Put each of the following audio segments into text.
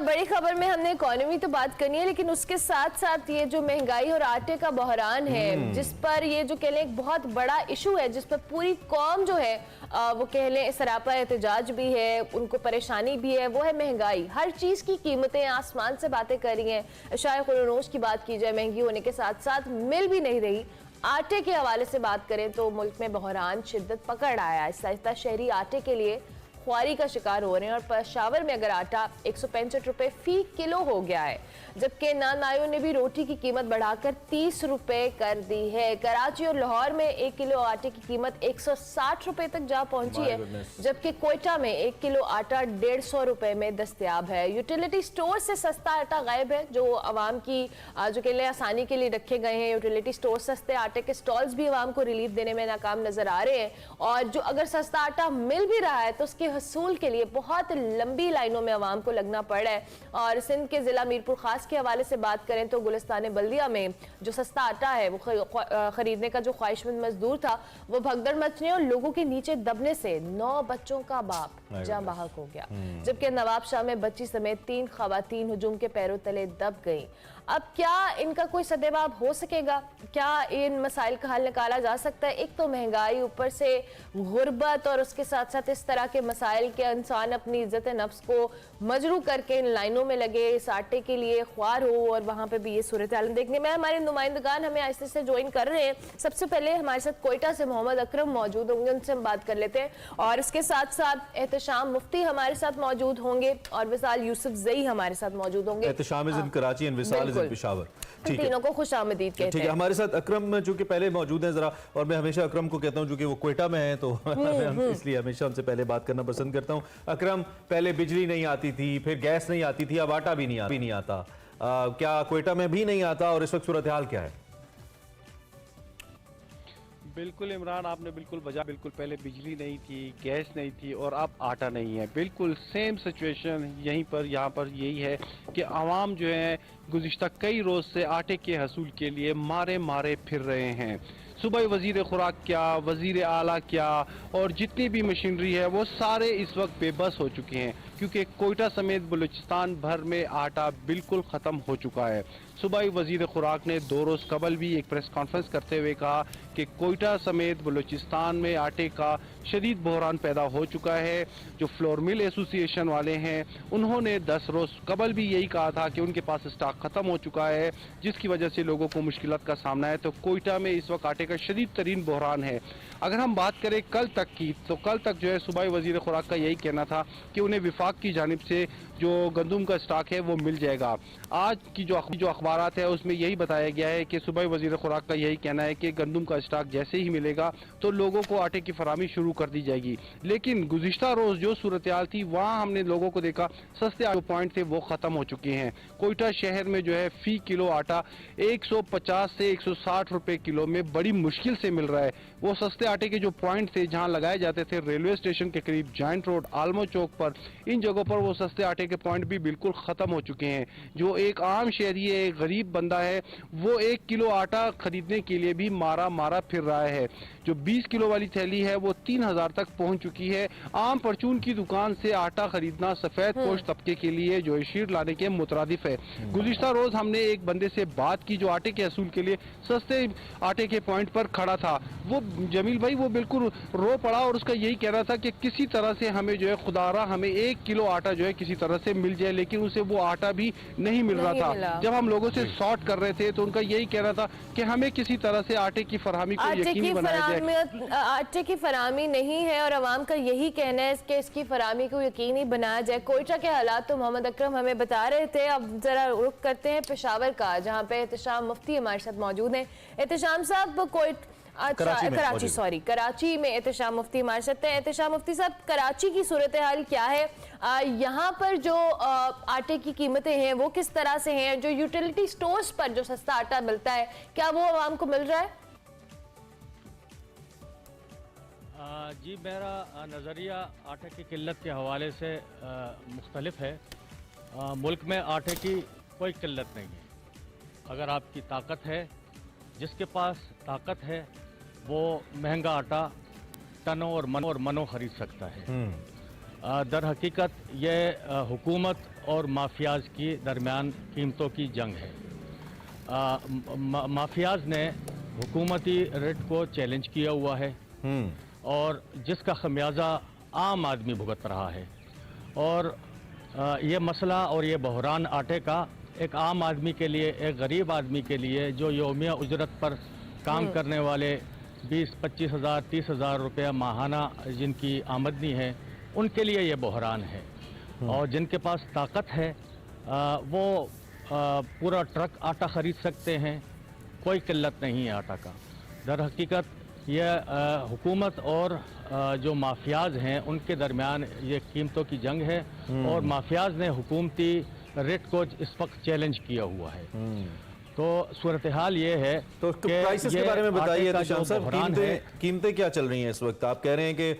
बड़ी खबर में हमने इकोनॉमी तो बात करनी है, लेकिन उसके साथ साथ ये जो महंगाई और आटे का बहरान है, जिस पर ये जो कह लें एक बहुत बड़ा इशू है, जिस पर पूरी कौम जो है वो कह लें सरापा एहतजाज भी है, उनको परेशानी भी है, वो है महंगाई। हर चीज की कीमतें आसमान से बातें कर रही हैं। शायद खुलनोश की बात की जाए, महंगी होने के साथ साथ मिल भी नहीं रही। आटे के हवाले से बात करें तो मुल्क में बहरान शिद्दत पकड़ आया है। आहिस्ता शहरी आटे के लिए ख्वारी का शिकार हो रहे हैं और पेशावर में अगर आटा 165 रुपए फी किलो हो गया है, जबकि नानायों ने भी रोटी की कीमत बढ़ाकर 30 रुपए कर दी है। कराची और लाहौर में 1 किलो आटे की कीमत 160 रुपए तक जा पहुंची है, जबकि कोयटा में 1 किलो आटा 150 रुपए में दस्तयाब है। यूटिलिटी स्टोर से सस्ता आटा गायब है, जो आवाम की जो के लिए आसानी के लिए रखे गए हैं। यूटिलिटी स्टोर सस्ते आटे के स्टॉल्स भी आवाम को रिलीफ देने में नाकाम नजर आ रहे हैं, और जो अगर सस्ता आटा मिल भी रहा है तो उसके हसूल के लिए बहुत लंबी लाइनों में आवाम को लगना पड़ रहा है। और सिंध के जिला मीरपुर खास के हवाले से बात करें तो गुलिस्तान बल्दिया में जो सस्ता आटा है वो खरीदने का जो ख्वाहिशमंद मजदूर था, वो भगदड़ मचने और लोगों के नीचे दबने से 9 बच्चों का बाप जान बहक हो गया, जबकि नवाब शाह में बच्ची समेत 3 खवातीन हुजूम के पैरों तले दब गई। अब क्या इनका कोई सदेबाब हो सकेगा? क्या इन मसाइल का हल निकाला जा सकता है? एक तो महंगाई, ऊपर से गुर्बत, और उसके साथ साथ इस तरह के मसाइल के इंसान अपनी इज्जत नफ्स को मजरू करके इन लाइनों में लगे, इस आटे के लिए ख्वार हो, और वहां पे भी ये सूरत हाल देखने में। हमारे नुमाइंदगान हमें आहिस्ते से ज्वाइन कर रहे हैं। सबसे पहले हमारे साथ कोयटा से मोहम्मद अकरम मौजूद होंगे, उनसे हम बात कर लेते हैं, और इसके साथ साथ एहतशाम मुफ्ती हमारे साथ मौजूद होंगे और विसाल यूसुफ जई हमारे साथ मौजूद होंगे। Ehtesham is in Karachi and Visal is in Peshawar. ठीक है, तीनों को खुशामदीद कहते हैं। ठीक है, हमारे साथ अकरम जो कि पहले मौजूद हैं जरा, और मैं हमेशा अकरम को कहता हूं जो कि वो कोयटा में है, तो इसलिए हमेशा उनसे पहले बात करना पसंद करता हूं। अकरम, पहले बिजली नहीं आती थी, फिर गैस नहीं आती थी, अब आटा भी नहीं आता। क्या कोयटा में भी नहीं आता, और इस वक्त सूरत हाल क्या है? बिल्कुल इमरान, आपने बिल्कुल वजह, बिल्कुल पहले बिजली नहीं थी, गैस नहीं थी, और अब आटा नहीं है। बिल्कुल सेम सिचुएशन यहाँ पर यही है कि आवाम जो है गुज़िश्ता कई रोज़ से आटे के हसूल के लिए मारे मारे फिर रहे हैं। सुबह वजीर खुराक क्या, वजीर आला क्या, और जितनी भी मशीनरी है वो सारे इस वक्त बेबस हो चुके हैं, क्योंकि कोयटा समेत बलूचिस्तान भर में आटा बिल्कुल ख़त्म हो चुका है। सुबह वजीर खुराक ने 2 रोज़ कबल भी एक प्रेस कॉन्फ्रेंस करते हुए कहा कि कोयटा समेत बलूचिस्तान में आटे का शदीद बहरान पैदा हो चुका है। जो फ्लोर मिल एसोसिएशन वाले हैं, उन्होंने 10 रोज़ कबल भी यही कहा था कि उनके पास स्टॉक ख़त्म हो चुका है, जिसकी वजह से लोगों को मुश्किलात का सामना है। तो कोयटा में इस वक्त आटे का शदीद तरीन बहरान है। अगर हम बात करें कल तक की, तो कल तक जो है सुबह वजीर खुराक का यही कहना था कि उन्हें विफाक की जानिब से जो गंदुम का स्टॉक है वो मिल जाएगा। आज की जो अखबारात है उसमें यही बताया गया है कि सुबह वजीर खुराक का यही कहना है कि गंदुम का स्टॉक जैसे ही मिलेगा तो लोगों को आटे की फराहमी शुरू कर दी जाएगी। लेकिन गुज़िश्ता रोज़ जो सूरत हाल थी, वहाँ हमने लोगों को देखा सस्ते जो पॉइंट थे वो ख़त्म हो चुके हैं। कोयटा शहर में जो है फ़ी किलो आटा 150 से 160 रुपए किलो में बड़ी मुश्किल से मिल रहा है। वो सस्ते आटे के जो पॉइंट थे जहाँ लगाए जाते थे रेलवे स्टेशन के करीब, जॉइंट रोड, आलमो चौक पर, इन जगहों पर वो सस्ते आटे के पॉइंट भी बिल्कुल ख़त्म हो चुके हैं। जो एक आम शहरी है, एक गरीब बंदा है, वो 1 किलो आटा खरीदने के लिए भी मारा मारा फिर रहा है। जो 20 किलो वाली थैली है वो 3000 तक पहुंच चुकी है। आम परचून की दुकान से आटा खरीदना सफेद पोश तबके के लिए जो शीर लाने के मुतरादिफ है। गुज़िश्ता रोज हमने एक बंदे से बात की जो आटे के असूल के लिए सस्ते आटे के पॉइंट पर खड़ा था। वो जमील भाई वो बिल्कुल रो पड़ा और उसका यही कह रहा था कि किसी तरह से हमें जो है खुदारा हमें 1 किलो आटा जो है किसी तरह से मिल जाए, लेकिन उसे वो आटा भी नहीं मिल रहा था। जब हम लोगों से सॉर्ट कर रहे थे तो उनका यही कहना था कि हमें किसी तरह से आटे की फराहमी को यकीनी बनाया जाए। आटे की फराहमी नहीं है और अवाम का यही कहना है कि इसकी फराहमी को यकीनी बनाया जाए। कोयटा के हालात तो मोहम्मद अकरम हमें बता रहे थे। अब जरा रुख करते हैं पेशावर का, जहाँ पे एहतशाम मुफ्ती हमारे साथ मौजूद हैं। एहतशाम साहब कराची में एहतशाम मुफ्ती हमारे साथ हैं। एहतशाम मुफ्ती साहब, कराची की सूरत हाल क्या है? यहाँ पर जो आटे की कीमतें हैं वो किस तरह से हैं? जो यूटिलिटी स्टोर्स पर जो सस्ता आटा मिलता है, क्या वो आवाम को मिल रहा है? जी, मेरा नज़रिया आटे की किल्लत के हवाले से मुख्तलिफ है। मुल्क में आटे की कोई किल्लत नहीं है। अगर आपकी ताकत है, जिसके पास ताकत है वो महंगा आटा टनों और मनों खरीद सकता है। दर हकीकत ये हुकूमत और माफियाज के दरमियान कीमतों की जंग है। माफियाज ने हुकूमती रेट को चैलेंज किया हुआ है और जिसका खमियाजा आम आदमी भुगत रहा है। और ये मसला और ये बहरान आटे का एक आम आदमी के लिए, एक गरीब आदमी के लिए जो यौमिया उजरत पर काम करने वाले 20-25 हज़ार 30 हज़ार रुपया माहाना जिनकी आमदनी है, उनके लिए ये बहरान है। और जिनके पास ताकत है वो पूरा ट्रक आटा ख़रीद सकते हैं, कोई किल्लत नहीं है आटा का। दर हकीकत यह हुकूमत और जो माफियाज हैं उनके दरमियान ये कीमतों की जंग है और माफियाज ने हुकूमती रेट को इस वक्त चैलेंज किया हुआ है। तो सूरत हाल ये है तो प्राइसेस के बारे में बताइए एहतेशाम साहब, कीमतें क्या चल रही हैं इस वक्त? आप कह रहे हैं कि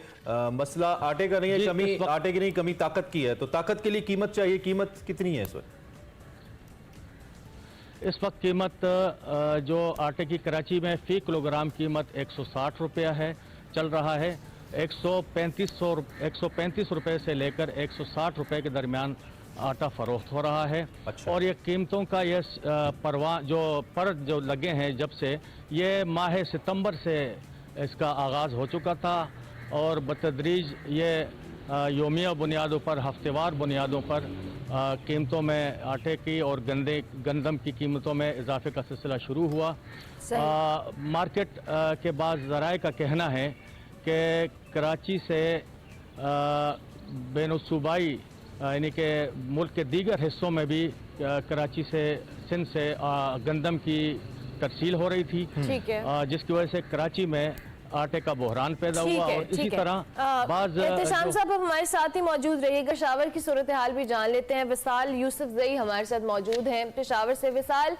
मसला आटे का नहीं है, कमी आटे की नहीं, कमी ताकत की है। तो ताकत के लिए कीमत चाहिए, कीमत कितनी है इस वक्त? इस वक्त कीमत जो आटे की कराची में फ़ी किलोग्राम कीमत 160 रुपया है, चल रहा है। 135 रुपये से लेकर 160 रुपये के दरमियान आटा फरोख्त हो रहा है। अच्छा। और ये कीमतों का ये जो लगे हैं जब से, ये माह सितंबर से इसका आगाज़ हो चुका था और बतदरीज ये योमिया बुनियादों पर, हफ्तेवार बुनियादों पर कीमतों में आटे की और गंदम की कीमतों में इजाफे का सिलसिला शुरू हुआ। मार्केट के बाद ज़राए का कहना है कि कराची से बैनुसूबाई यानी कि मुल्क के दीगर हिस्सों में भी कराची से, सिंध से गंदम की तरसील हो रही थी, जिसकी वजह से कराची में आटे का बहरान पैदा हुआ। और इसी तरह एहतेशाम साहब हमारे साथ ही मौजूद रहिएगा, पेशावर की सूरत हाल भी जान लेते हैं। विसाल यूसुफजई हमारे साथ मौजूद हैं पेशावर से। विसाल,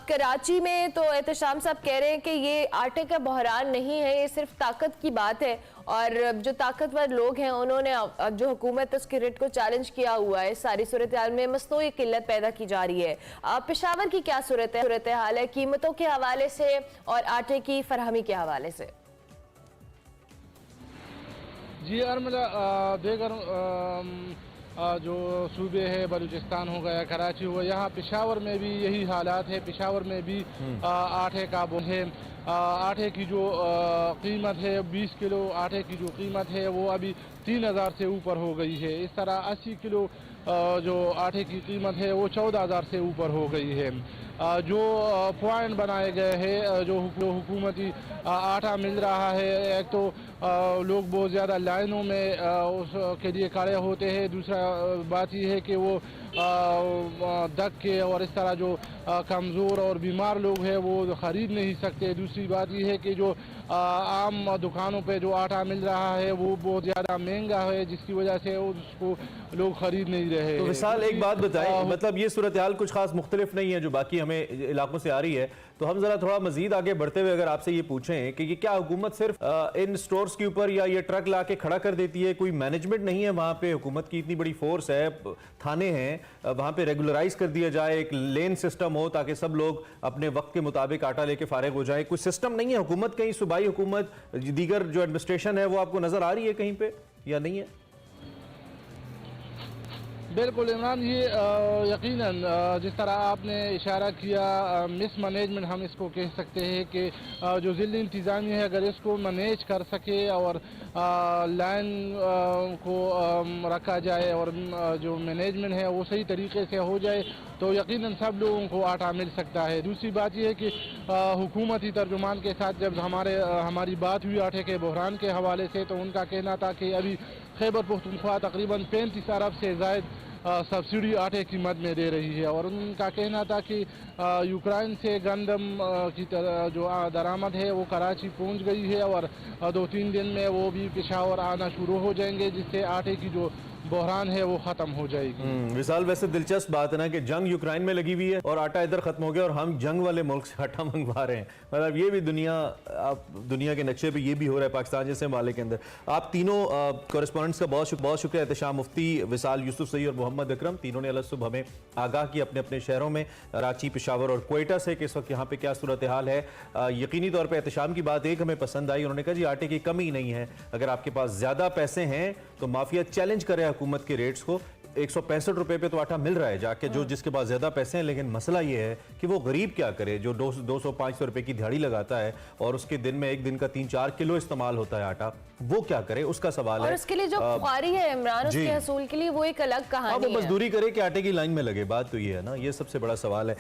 कराची में तो एहतेशाम साहब कह रहे हैं कि ये आटे का बहरान नहीं है, ये सिर्फ ताकत की बात है और जो ताकतवर लोग हैं उन्होंने जो हुकूमत है उसके रेट को चैलेंज किया हुआ है। सारी सूरत हाल में मसनूई किल्लत पैदा की जा रही है। पेशावर की क्या सूरत हाल है कीमतों के हवाले से और आटे की फरहमी के हवाले से? जी अरमला, देगर जो सूबे है, बलूचिस्तान हो गया, कराची हुआ, यहाँ पेशावर में भी यही हालात है। पेशावर में भी आटे का बोझ है। आटे की जो कीमत है, 20 किलो आटे की जो कीमत है वो अभी 3000 से ऊपर हो गई है। इस तरह 80 किलो जो आटे की कीमत है वो 14,000 से ऊपर हो गई है। जो पॉइंट बनाए गए हैं, जो हुकूमती आटा मिल रहा है, एक तो लोग बहुत ज़्यादा लाइनों में उसके लिए खड़े होते हैं। दूसरा बात यह है कि वो दक के और इस तरह जो कमज़ोर और बीमार लोग हैं वो ख़रीद नहीं सकते। दूसरी बात यह है कि जो आम दुकानों पे जो आटा मिल रहा है वो बहुत ज़्यादा महंगा है, जिसकी वजह से उसको लोग ख़रीद नहीं रहे। तो विशाल, एक बात बताएं, मतलब ये सूरत हाल कुछ खास मुख्तलिफ नहीं है जो बाकी हमें इलाकों से आ रही है, तो हम जरा थोड़ा मजीद आगे बढ़ते हुए अगर आपसे ये पूछें कि क्या हुकूमत सिर्फ इन स्टोर्स के ऊपर या ये ट्रक ला के खड़ा कर देती है? कोई मैनेजमेंट नहीं है वहाँ पे? हुकूमत की इतनी बड़ी फोर्स है, थाने हैं, वहाँ पे रेगुलराइज कर दिया जाए, एक लेन सिस्टम हो ताकि सब लोग अपने वक्त के मुताबिक आटा लेके फारिग हो जाए। कोई सिस्टम नहीं है? हुकूमत कहीं सूबाई हुकूमत, दीगर जो एडमिनिस्ट्रेशन है वो आपको नजर आ रही है कहीं पे या नहीं है? बिल्कुल इमरान, ये यकीनन जिस तरह आपने इशारा किया, मिस मैनेजमेंट हम इसको कह सकते हैं कि जो ज़िली इंतज़ामिया है अगर इसको मैनेज कर सके और लाइन को रखा जाए और जो मैनेजमेंट है वो सही तरीके से हो जाए तो यकीनन सब लोगों को आटा मिल सकता है। दूसरी बात यह है कि हुकूमती तर्जुमान के साथ जब हमारी बात हुई आटे के बहरान के हवाले से, तो उनका कहना था कि अभी खैबर पख्तूनख्वा तकरीबन 35 अरब से ज़ायद सब्सिडी आटे की मद में दे रही है। और उनका कहना था कि यूक्रेन से गंदम की जो दरामद है वो कराची पहुंच गई है और 2-3 दिन में वो भी पेशावर आना शुरू हो जाएंगे, जिससे आटे की जो बहरान है वो खत्म हो जाएगी। विशाल, वैसे दिलचस्प बात है ना कि जंग यूक्रेन में लगी हुई है और आटा इधर खत्म हो गया और हम जंग वाले मुल्क से आटा मंगवा रहे हैं। मतलब ये भी दुनिया के नक्शे पे ये भी हो रहा है पाकिस्तान जैसे मालिक के अंदर। आप तीनों कॉरेस्पॉन्डेंट्स का बहुत शुक्रिया। एहतेशाम मुफ्ती, विशाल यूसुफजई और मोहम्मद अकरम, तीनों ने अलग सुबह हमें आगाह की अपने अपने शहरों में, कराची, पेशावर और क्वेटा से, कि इस वक्त यहाँ पे क्या सूरत हाल है। यकीनी तौर पर एहतेशाम की बात एक हमें पसंद आई, उन्होंने कहा जी आटे की कमी नहीं है, अगर आपके पास ज़्यादा पैसे हैं तो माफिया चैलेंज करे हुकूमत के रेट्स को। 165 रुपए पे तो आटा मिल रहा है जाके, जो जिसके पास ज्यादा पैसे हैं, लेकिन मसला ये है कि वो गरीब क्या करे जो 200-500 रुपए की दिहाड़ी लगाता है और उसके दिन में एक दिन का 3-4 किलो इस्तेमाल होता है आटा, वो क्या करे, उसका सवाल है। और उसके लिए जो ख्वारी है इमरान, उसके हसूल के लिए वो एक अलग वो कहानी है। मजदूरी करे कि आटे की लाइन में लगे, बात तो ये है ना, ये सबसे बड़ा सवाल है।